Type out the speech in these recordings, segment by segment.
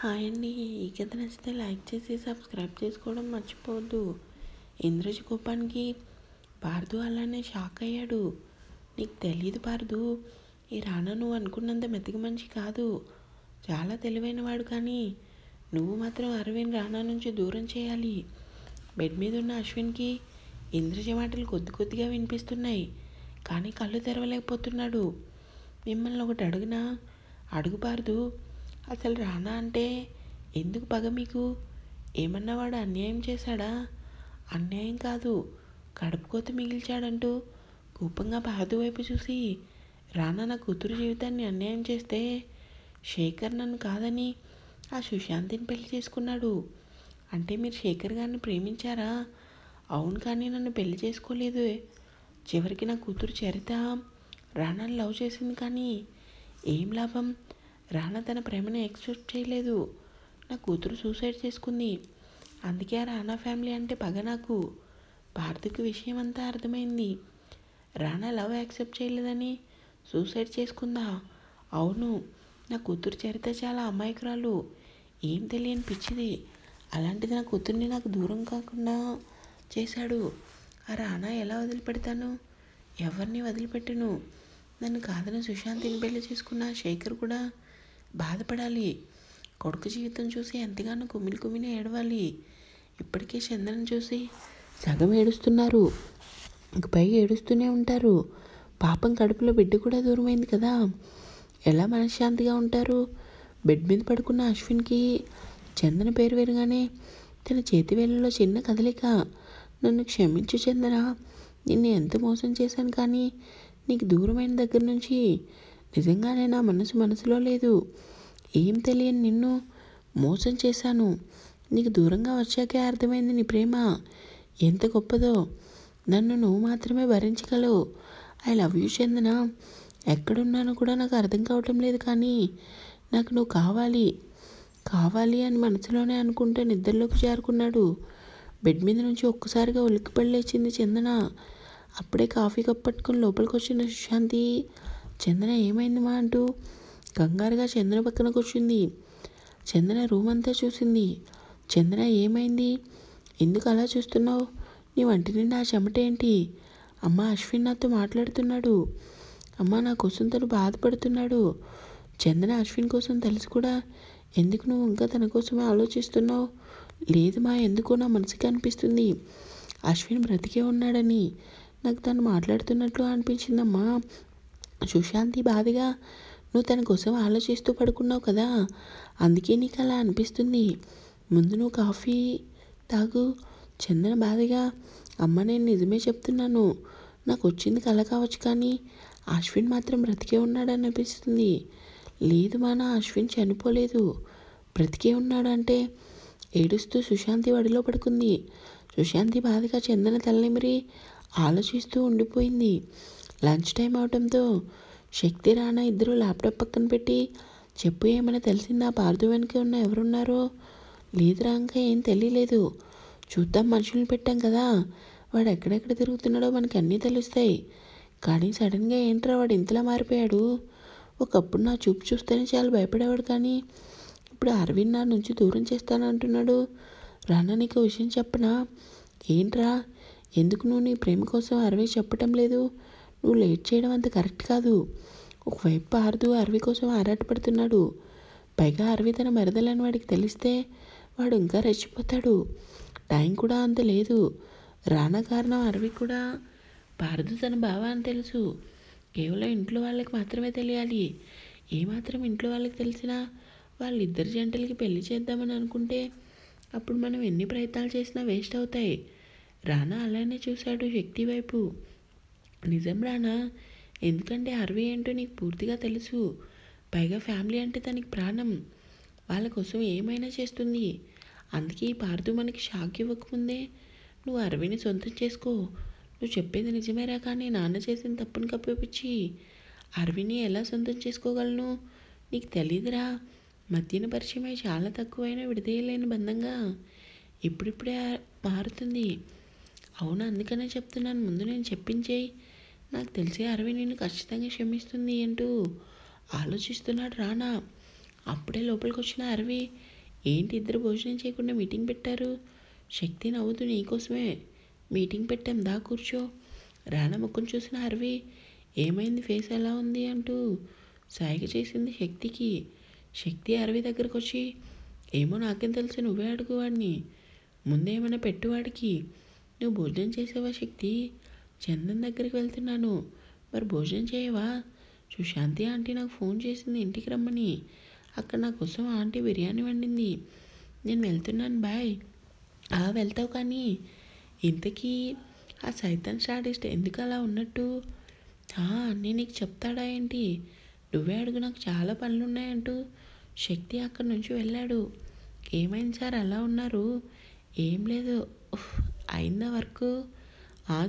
Hi అండి. ఈ కథ నచ్చితే లైక్ చేసి సబ్స్క్రైబ్ చేసుకోవడం మర్చిపోవద్దు. ఇంద్రజ కోపానికి పార్దు అలానే షాక్ అయ్యాడు. నీకు తెలియదు పార్దు, ఈ రానా నువ్వు అనుకున్నంత మెత్తగా మనిషి కాదు. చాలా తెలివైనవాడు. కానీ నువ్వు మాత్రం అరవింద్ రానా నుంచి దూరం చేయాలి. బెడ్ మీద ఉన్న అశ్విన్కి ఇంద్రజ మాటలు కొద్ది కొద్దిగా వినిపిస్తున్నాయి. కానీ కళ్ళు తెరవలేకపోతున్నాడు. మిమ్మల్ని ఒకటి అడుగునా? అడుగు పార్దు. అసలు రానా అంటే ఎందుకు పగ మీకు? ఏమన్నా వాడు అన్యాయం చేశాడా? అన్యాయం కాదు, కడుపుకోత మిగిల్చాడంటూ కోపంగా పార్దు వైపు చూసి, రానా నా కూతురు జీవితాన్ని అన్యాయం చేస్తే శేఖర్ నన్ను కాదని ఆ సుశాంతిని పెళ్లి చేసుకున్నాడు. అంటే మీరు శేఖర్ గారిని ప్రేమించారా? అవును, కానీ నన్ను పెళ్లి చేసుకోలేదు. చివరికి నా కూతురు చరిత రానాని లవ్ చేసింది. కానీ ఏం లాభం? రానా తన ప్రేమను ఎక్స్పెక్ట్ చేయలేదు. నా కూతురు సూసైడ్ చేసుకుంది. అందుకే ఆ రానా ఫ్యామిలీ అంటే పగ నాకు. పార్థుకి విషయం అంతా అర్థమైంది. రానా లవ్ యాక్సెప్ట్ చేయలేదని సూసైడ్ చేసుకుందా? అవును. నా కూతురు చరిత చాలా అమాయకురాలు, ఏం తెలియని పిచ్చిది. అలాంటిది నా కూతుర్ని నాకు దూరం కాకుండా చేశాడు. ఆ రానా ఎలా వదిలిపెడతాను? ఎవరిని వదిలిపెట్టను. నన్ను కాదని సుశాంతిని పెళ్లి చేసుకున్న శేఖర్ కూడా బాధపడాలి. కొడుకు జీవితం చూసి ఎంతగానో కుమిలి ఏడవాలి. ఇప్పటికే చంద్రని చూసి సగం ఏడుస్తున్నారు, ఇంకపై ఏడుస్తూనే ఉంటారు. పాపం కడుపులో బిడ్డ కూడా దూరమైంది కదా, ఎలా మనశ్శాంతిగా ఉంటారు? బెడ్ మీద పడుకున్న అశ్విన్కి చందన పేరు వినగానే తన చేతి వేళ్ళలో చిన్న కదలిక. నన్ను క్షమించు చందన, నిన్ను ఎంత మోసం చేశాను. కానీ నీకు దూరమైన దగ్గర నుంచి నిజంగానే నా మనసులో లేదు. ఏం తెలియని నిన్ను మోసం చేశాను. నీకు దూరంగా వచ్చాకే అర్థమైంది నీ ప్రేమ ఎంత గొప్పదో. నన్ను నువ్వు మాత్రమే భరించగలవు. ఐ లవ్ యూ చందన. ఎక్కడున్నానో కూడా నాకు అర్థం కావటం లేదు. కానీ నాకు నువ్వు కావాలి అని మనసులోనే అనుకుంటే నిద్రలోకి జారుకున్నాడు. బెడ్ మీద నుంచి ఒక్కసారిగా ఉలిక్కిపడి లేచింది చందన. అప్పుడే కాఫీ కప్ పట్టుకొని లోపలికి వచ్చిన సుశాంతి, చందన ఏమైంది మా అంటూ కంగారుగా చందన పక్కన కూర్చుంది. చందన రూమ్ అంతా చూసింది. చందన ఏమైంది? ఎందుకు అలా చూస్తున్నావు? నీ వంటి నిండా ఆ చెమట ఏంటి? అమ్మ, అశ్విన్ నాతో మాట్లాడుతున్నాడు. అమ్మ, నా కోసం తను బాధపడుతున్నాడు. చందన, అశ్విన్ కోసం తెలిసి కూడా ఎందుకు నువ్వు ఇంకా తన కోసమే ఆలోచిస్తున్నావు? లేదు మా, ఎందుకో నా మనసుకి అనిపిస్తుంది అశ్విన్ బ్రతికే ఉన్నాడని. నాకు తను మాట్లాడుతున్నట్లు అనిపించిందమ్మా. సుశాంతి బాధగా, నువ్వు తన కోసం ఆలోచిస్తూ పడుకున్నావు కదా, అందుకే నీకు అలా అనిపిస్తుంది. ముందు నువ్వు కాఫీ తాగు. చందన బాధగా, అమ్మ నేను నిజమే చెప్తున్నాను. నాకు వచ్చింది కల కావచ్చు, కానీ అశ్విన్ మాత్రం బ్రతికే ఉన్నాడు అనిపిస్తుంది. లేదు మా, నా అశ్విన్ చనిపోలేదు, బ్రతికే ఉన్నాడు అంటే. ఏడుస్తూ సుశాంతి వడిలో పడుకుంది. సుశాంతి బాధగా చందన తలనిమిరి ఆలోచిస్తూ ఉండిపోయింది. లంచ్ టైం అవడంతో శక్తి, రానా ఇద్దరు ల్యాప్టాప్ పక్కన పెట్టి, చెప్పు ఏమైనా తెలిసిందా? పార్దు వెనక ఉన్న ఎవరున్నారో? లేదురా, ఇంకా ఏం తెలియలేదు. చూద్దాం, మనుషుల్ని పెట్టాం కదా, వాడు ఎక్కడెక్కడ తిరుగుతున్నాడో మనకి అన్నీ తెలుస్తాయి. కానీ సడన్గా ఏంట్రా వాడు ఇంతలా మారిపోయాడు? ఒకప్పుడు నా చూపు చూస్తేనే చాలా భయపడేవాడు, కానీ ఇప్పుడు అరవింద్ నా నుంచి దూరం చేస్తానంటున్నాడు. రానా, నీకు విషయం చెప్పనా? ఏంట్రా? ఎందుకు నువ్వు నీ ప్రేమ కోసం అరవింద్ చెప్పటం లేదు? నువ్వు లేట్ చేయడం అంత కరెక్ట్ కాదు. ఒకవైపు పార్దు అరవి కోసం ఆరాటపడుతున్నాడు. పైగా అరవి తన మరదలని వాడికి తెలిస్తే వాడు ఇంకా రెచ్చిపోతాడు. టైం కూడా అంత లేదు. రానా కారణం అరవి కూడా పార్దు తన బావ అని తెలుసు. కేవలం ఇంట్లో వాళ్ళకి మాత్రమే తెలియాలి. ఏమాత్రం ఇంట్లో వాళ్ళకి తెలిసినా వాళ్ళిద్దరు జంటలకి పెళ్లి చేద్దామని అనుకుంటే అప్పుడు మనం ఎన్ని ప్రయత్నాలు చేసినా వేస్ట్ అవుతాయి. రానా అలానే చూశాడు శక్తి వైపు. నిజం రానా, ఎందుకంటే అరవి ఏంటో నీకు పూర్తిగా తెలుసు. పైగా ఫ్యామిలీ అంటే తనకి ప్రాణం. వాళ్ళ కోసం ఏమైనా చేస్తుంది. అందుకే ఈ పార్దు మనకి షాక్ ఇవ్వకముందే నువ్వు అరవిని సొంతం చేసుకో. నువ్వు చెప్పేది నిజమేరా, కానీ నాన్న చేసిన తప్పును కప్పిపుచ్చి అరవిని ఎలా సొంతం చేసుకోగలను? నీకు తెలీదురా, మధ్యన పరిచయమై చాలా తక్కువైనా విడదీయలేని బంధంగా ఇప్పుడిప్పుడే మారుతుంది. అవును, అందుకనే చెప్తున్నాను, ముందు నేను చెప్పించేయి. నాకు తెలిసి అరవి నిన్ను ఖచ్చితంగా క్షమిస్తుంది అంటూ ఆలోచిస్తున్నాడు రానా. అప్పుడే లోపలికి వచ్చిన అరవి, ఏంటి ఇద్దరు భోజనం చేయకుండా మీటింగ్ పెట్టారు? శక్తి నవ్వుతూ, నీకోసమే మీటింగ్ పెట్టాం, దా కూర్చో. రానా ముఖం చూసిన అరవి, ఏమైంది, ఫేస్ ఎలా ఉంది అంటూ సాయిగ చేసింది శక్తికి. శక్తి అరవి దగ్గరకు వచ్చి, ఏమో నాకేం తెలుసు, నువ్వే అడుగు వాడిని, ముందేమైనా పెట్టువాడికి. నువ్వు భోజనం చేసావా శక్తి? చందన్ దగ్గరికి వెళ్తున్నాను. మరి భోజనం చేయవా? సుశాంతి ఆంటీ నాకు ఫోన్ చేసింది ఇంటికి రమ్మని. అక్కడ నా కోసం ఆంటీ బిర్యానీ వండింది. నేను వెళ్తున్నాను, బాయ్. వెళ్తావు కానీ ఇంతకీ ఆ సైతాన్ స్టాటిస్ట్ ఎందుకు అలా ఉన్నట్టు? అన్నీ నీకు చెప్తాడా ఏంటి? నువ్వే అడుగు, నాకు చాలా పనులు ఉన్నాయంటూ శక్తి అక్కడి నుంచి వెళ్ళాడు. ఏమైంది సార్ అలా ఉన్నారు? ఏం లేదు. అయిందా వర్క్?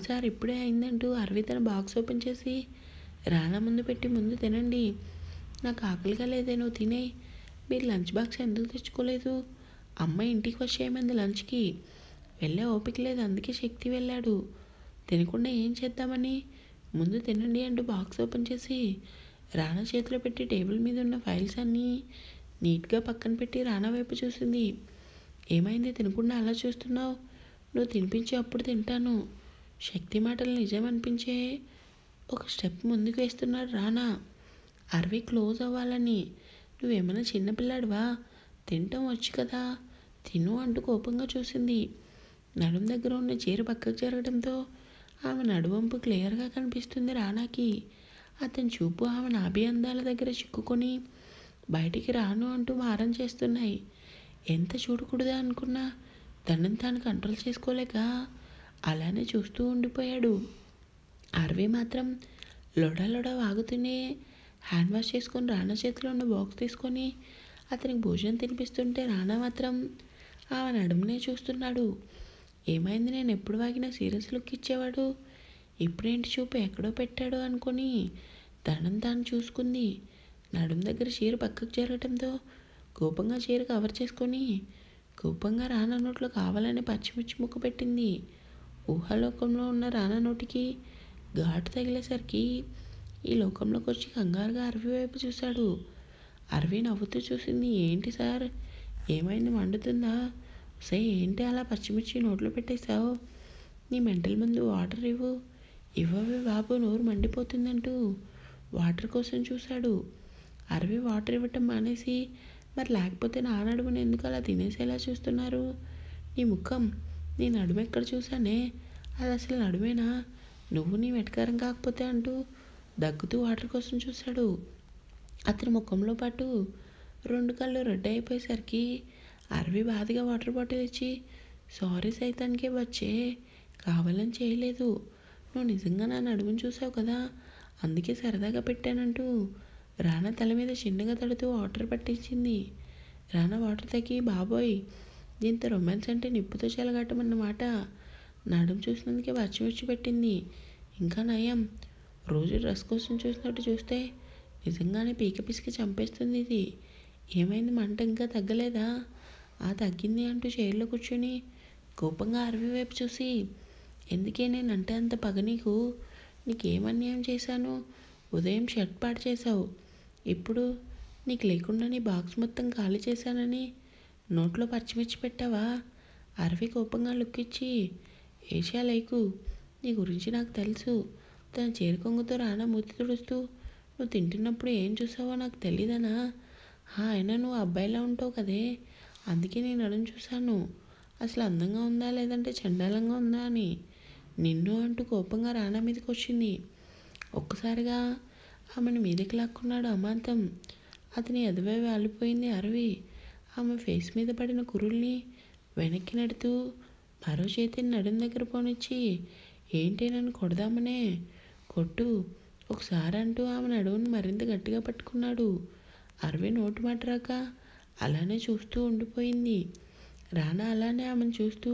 సార్ ఇప్పుడే అయిందంటూ అరవి తన బాక్స్ ఓపెన్ చేసి రానా ముందు పెట్టి, ముందు తినండి, నాకు ఆకలిగా లేదే, నువ్వు తినే. మీరు లంచ్ బాక్స్ ఎందుకు తెచ్చుకోలేదు? అమ్మ ఇంటికి వచ్చేయమంది లంచ్కి, వెళ్ళే ఓపిక లేదు, అందుకే శక్తి వెళ్ళాడు. తినకుండా ఏం చేద్దామని, ముందు తినండి అంటూ బాక్స్ ఓపెన్ చేసి రానా చేతిలో పెట్టి టేబుల్ మీద ఉన్న ఫైల్స్ అన్నీ నీట్గా పక్కన పెట్టి రానా వైపు చూసింది. ఏమైంది, తినకుండా అలా చూస్తున్నావు? నువ్వు తినిపించి అప్పుడు తింటాను. శక్తి మాటలు నిజం అనిపించే ఒక స్టెప్ ముందుకు వేస్తున్నాడు రానా. అరవి క్లోజ్ అవ్వాలని. నువ్వేమైనా చిన్నపిల్లాడివా? తింటాం వచ్చు కదా, తిను అంటూ కోపంగా చూసింది. నడుం దగ్గర ఉన్న చీర పక్కకు జరగడంతో ఆమె నడువంపు క్లియర్గా కనిపిస్తుంది రానాకి. అతని చూపు ఆమె నాభి అందాల దగ్గర చిక్కుకొని బయటికి రాను అంటూ మారం చేస్తున్నాయి. ఎంత చూడకూడదా అనుకున్నా తనని తాను కంట్రోల్ చేసుకోలేక అలానే చూస్తూ ఉండిపోయాడు. అరవి మాత్రం లొడ వాగుతూనే హ్యాండ్ వాష్ చేసుకొని రానా చేతిలో ఉన్న బాక్స్ తీసుకొని అతనికి భోజనం తినిపిస్తుంటే రానా మాత్రం ఆమె నడుమునే చూస్తున్నాడు. ఏమైంది, నేను ఎప్పుడు వాగినా సీరియస్ లుక్ ఇచ్చేవాడు, ఇప్పుడేంటి చూపు ఎక్కడో పెట్టాడు అనుకొని తనని తాను చూసుకుంది. నడుము దగ్గర చీర పక్కకు జరగడంతో కోపంగా చీర కవర్ చేసుకొని కోపంగా రానా నోట్లో కావాలని పచ్చిమిర్చి ముక్క పెట్టింది. ఊహాలోకంలో ఉన్న రానా నోటికి ఘాటు తగిలేసరికి ఈ లోకంలోకి వచ్చి కంగారుగా అరవి వైపు చూశాడు. అరవి నవ్వుతూ చూసింది. ఏంటి సార్, ఏమైంది, మండుతుందా? ఏంటి అలా పచ్చిమిర్చి నోట్లో పెట్టేశావు? నీ మెంటల్ ముందు వాటర్ ఇవ్వు. ఇవ్వవే బాబు, నోరు మండిపోతుందంటూ వాటర్ కోసం చూశాడు. అరవి వాటర్ ఇవ్వటం మానేసి, మరి లేకపోతే నా నడుముని ఎందుకు అలా తినేసేలా చూస్తున్నారు? నీ ముఖం, నీ నడుము ఎక్కడ చూసానే, అది అసలు నడుమేనా? నువ్వు నీ వెటకారం కాకపోతే అంటూ దగ్గుతూ వాటర్ కోసం చూశాడు. అతని ముఖంలో పాటు 2 కళ్ళు రెడ్ అయిపోయేసరికి అరవి బాధగా వాటర్ బాటిల్ ఇచ్చి, సారీ సైతానికే వచ్చే, కావాలని చేయలేదు, నువ్వు నిజంగా నా నడుముని చూసావు కదా, అందుకే సరదాగా పెట్టానంటూ రానా తల మీద చిన్నగా తడుతూ వాటర్ పట్టించింది. రానా వాటర్ తగ్గి, బాబోయ్, దీంతో రొమాన్స్ అంటే నిప్పుతో చెలగట్టమన్నమాట, నడుము చూసినందుకే పచ్చిమిర్చి పెట్టింది. ఇంకా నయం, రోజు డ్రెస్ కోసం చూసినట్టు చూస్తే నిజంగానే పీక పిసికి చంపేస్తుంది ఇది. ఏమైంది, మంట ఇంకా తగ్గలేదా? తగ్గింది అంటూ చైర్లో కూర్చొని కోపంగా అరవి వైపు చూసి, ఎందుకే నేనంటే అంత పగ నీకు? నీకేమన్యాయం చేశాను? ఉదయం షర్ట్ పాడు చేశావు, ఇప్పుడు నీకు లేకుండా నీ బాక్స్ మొత్తం ఖాళీ చేశానని నోట్లో పచ్చిమిర్చి పెట్టావా? అరవి కోపంగా లుక్ ఇచ్చి, ఏషియా లేకు, నీ గురించి నాకు తెలుసు. తన చేరుకొంగుతో రానా మూతి తుడుస్తూ, నువ్వు తింటున్నప్పుడు ఏం చూసావో నాకు తెలీదనా? అయినా నువ్వు అబ్బాయిలా ఉంటావు కదే, అందుకే నేను అడుగు చూశాను, అసలు అందంగా ఉందా లేదంటే చండాలంగా ఉందా అని. నిన్ను అంటూ కోపంగా రానా మీదకి వచ్చింది. ఒక్కసారిగా ఆమెను మీదకి లాక్కున్నాడు అమాంతం. అతని ఎదవే వాలిపోయింది అరవి. ఆమె ఫేస్ మీద పడిన కురుల్ని వెనక్కి నెడుతూ మరో చేతిని నడుం దగ్గర పోనిచ్చి, ఏంటి నన్ను కొడదామనే, కొట్టు ఒకసారి అంటూ ఆమె నడువుని మరింత గట్టిగా పట్టుకున్నాడు. అరవి నోటు మాట రాక అలానే చూస్తూ ఉండిపోయింది. రానా అలానే ఆమెను చూస్తూ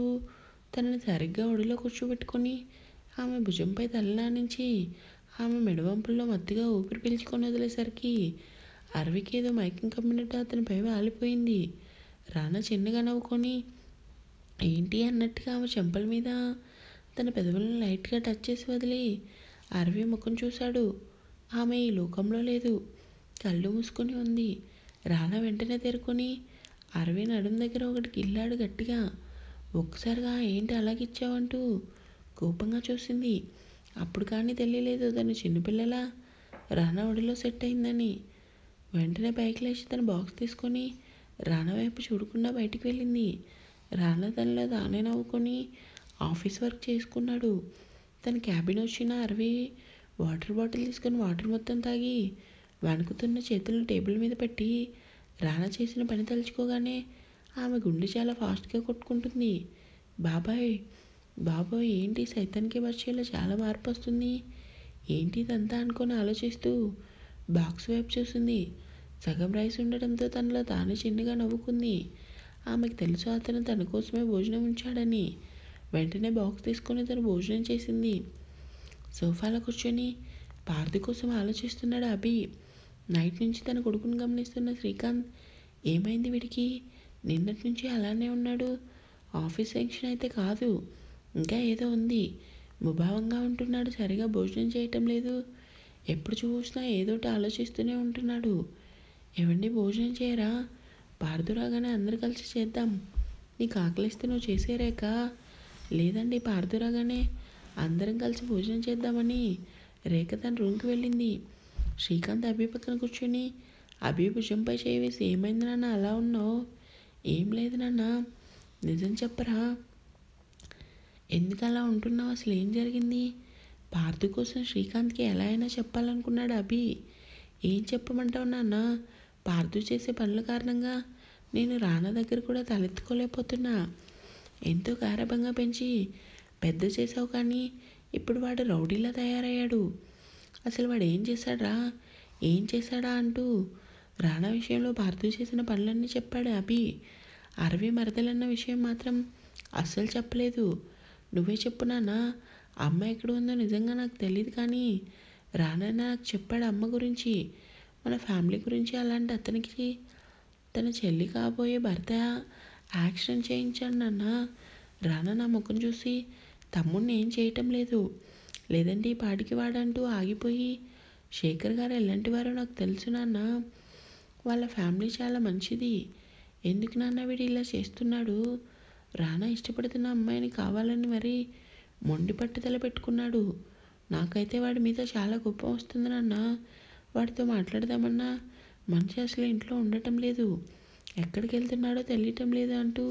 తనని సరిగ్గా ఒడిలో కూర్చోబెట్టుకొని ఆమె భుజంపై తలనానించి ఆమె మెడవంపుల్లో మత్తుగా ఊపిరి పీల్చుకొని వదిలేసరికి అరవికి ఏదో మైకం కమ్మినట్టు అతనిపై వాలిపోయింది. రానా చిన్నగా నవ్వుకొని ఏంటి అన్నట్టుగా ఆమె చెంపల మీద తన పెదవులను లైట్గా టచ్ చేసి వదిలి అరవి ముఖం చూశాడు. ఆమె ఈ లోకంలో లేదు, కళ్ళు మూసుకొని ఉంది. రానా వెంటనే తేరుకొని అరవి నడుం దగ్గర ఒకటి గిల్లాడు గట్టిగా. ఒక్కసారిగా ఏంటి అలాగిచ్చావంటూ కోపంగా చూసింది. అప్పుడు కానీ తెలియలేదు తను చిన్నపిల్లలా రానా ఒడిలో సెట్ అయిందని. వెంటనే పైకి లేచి తన బాక్స్ తీసుకొని రానా వైపు చూడకుండా బయటికి వెళ్ళింది. రానా తనలో తానే నవ్వుకొని ఆఫీస్ వర్క్ చేసుకున్నాడు. తన క్యాబిన్ వచ్చిన అరవి వాటర్ బాటిల్ తీసుకొని వాటర్ మొత్తం తాగి వణుకుతున్న చేతులను టేబుల్ మీద పెట్టి రానా చేసిన పని తలుచుకోగానే ఆమె గుండె చాలా ఫాస్ట్గా కొట్టుకుంటుంది. బాబాయ్ బాబోయ్ ఏంటి సైతానికి వచ్చేలా చాలా మార్పు వస్తుంది, ఏంటి ఇదంతా అనుకొని ఆలోచిస్తూ బాక్స్ వైపు చూసింది. సగం రైస్ ఉండడంతో తనలో తాను చిన్నగా నవ్వుకుంది. ఆమెకు తెలుసు అతను తన కోసమే భోజనం ఉంచాడని. వెంటనే బాక్స్ తీసుకొని తను భోజనం చేసింది. సోఫాలో కూర్చొని పార్థు కోసం ఆలోచిస్తున్నాడు అభి. నైట్ నుంచి తన కొడుకుని గమనిస్తున్న శ్రీకాంత్ ఏమైంది వీడికి, నిన్నటి నుంచి అలానే ఉన్నాడు, ఆఫీస్ టెన్షన్ అయితే కాదు, ఇంకా ఏదో ఉంది, ముభావంగా ఉంటున్నాడు, సరిగా భోజనం చేయటం లేదు, ఎప్పుడు చూసినా ఏదోటి ఆలోచిస్తూనే ఉంటున్నాడు. ఏవండి భోజనం చేయరా, పార్థు రాగానే అందరు కలిసి చేద్దాం, నీకు ఆకలిస్తే నువ్వు చేసే రేఖ. లేదండి పార్థు రాగానే అందరం కలిసి భోజనం చేద్దామని రేఖ తన రూమ్కి వెళ్ళింది. శ్రీకాంత్ అభి పక్కన కూర్చొని అభి భుజంపై చేయి వేసి ఏమైంది నాన్న అలా ఉన్నావు. ఏం లేదు నాన్న, నిజం చెప్పరా, ఎందుకు అలా ఉంటున్నావు, అసలు ఏం జరిగింది. పార్థు కోసం శ్రీకాంత్కి ఎలా అయినా చెప్పాలనుకున్నాడు అభి. ఏం చెప్పమంటావు నాన్న, పార్థు చేసే పనుల కారణంగా నేను రానా దగ్గర కూడా తలెత్తుకోలేకపోతున్నా. ఎంతో గారాబంగా పెంచి పెద్ద చేసావు కానీ ఇప్పుడు వాడు రౌడీలా తయారయ్యాడు. అసలు వాడు ఏం చేశాడా, ఏం చేశాడా అంటూ రానా విషయంలో పార్థు చేసిన పనులన్నీ చెప్పాడు అభి. అరవి మరదలన్న విషయం మాత్రం అస్సలు చెప్పలేదు. నువ్వే చెప్పు నాన్న, అమ్మ ఎక్కడ ఉందో నిజంగా నాకు తెలియదు కానీ రానా నాకు చెప్పాడు అమ్మ గురించి, మన ఫ్యామిలీ గురించి. అలాంటి అతనికి తన చెల్లి కాబోయే భర్త యాక్సిడెంట్ చేయించాడు నాన్న. రానా నా ముఖం చూసి తమ్ముడిని ఏం చేయటం లేదు, లేదంటే ఈ పాటికి వాడంటూ ఆగిపోయి, శేఖర్ గారు ఎలాంటి వారో నాకు తెలుసు నాన్న, వాళ్ళ ఫ్యామిలీ చాలా మంచిది, ఎందుకు నాన్న వీడు ఇలా చేస్తున్నాడు. రానా ఇష్టపడుతున్న అమ్మాయిని కావాలని మరీ మొండి పట్టుదల పెట్టుకున్నాడు. నాకైతే వాడి మీద చాలా కోపం వస్తుంది నాన్న, వాడితో మాట్లాడదామన్నా మనిషి అసలు ఇంట్లో ఉండటం లేదు, ఎక్కడికి వెళ్తున్నాడో తెలియటం లేదు అంటూ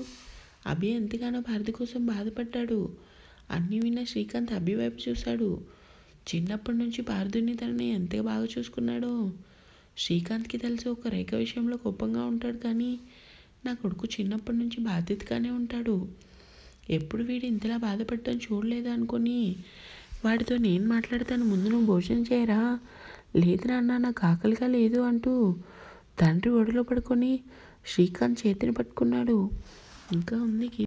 అభి ఎంతగానో భారతి కోసం బాధపడ్డాడు. అన్నీ విన్న శ్రీకాంత్ అభి వైపు చూశాడు. చిన్నప్పటి నుంచి పార్థుని తనని ఎంత బాగా చూసుకున్నాడో శ్రీకాంత్కి తెలుసు. ఒక రేఖ విషయంలో కోపంగా ఉంటాడు కానీ నా కొడుకు చిన్నప్పటి నుంచి బాధ్యతగానే ఉంటాడు. ఎప్పుడు వీడు ఇంతలా బాధపడటం చూడలేదు అనుకొని వాడితో నేను మాట్లాడతాను, ముందు నువ్వు భోజనం చేయరా. లేదు నాన్న నాకు ఆకలిగా లేదు అంటూ తండ్రి ఒడిలో పడుకొని శ్రీకాంత్ చేతిని పట్టుకున్నాడు. ఇంకా ఉంది.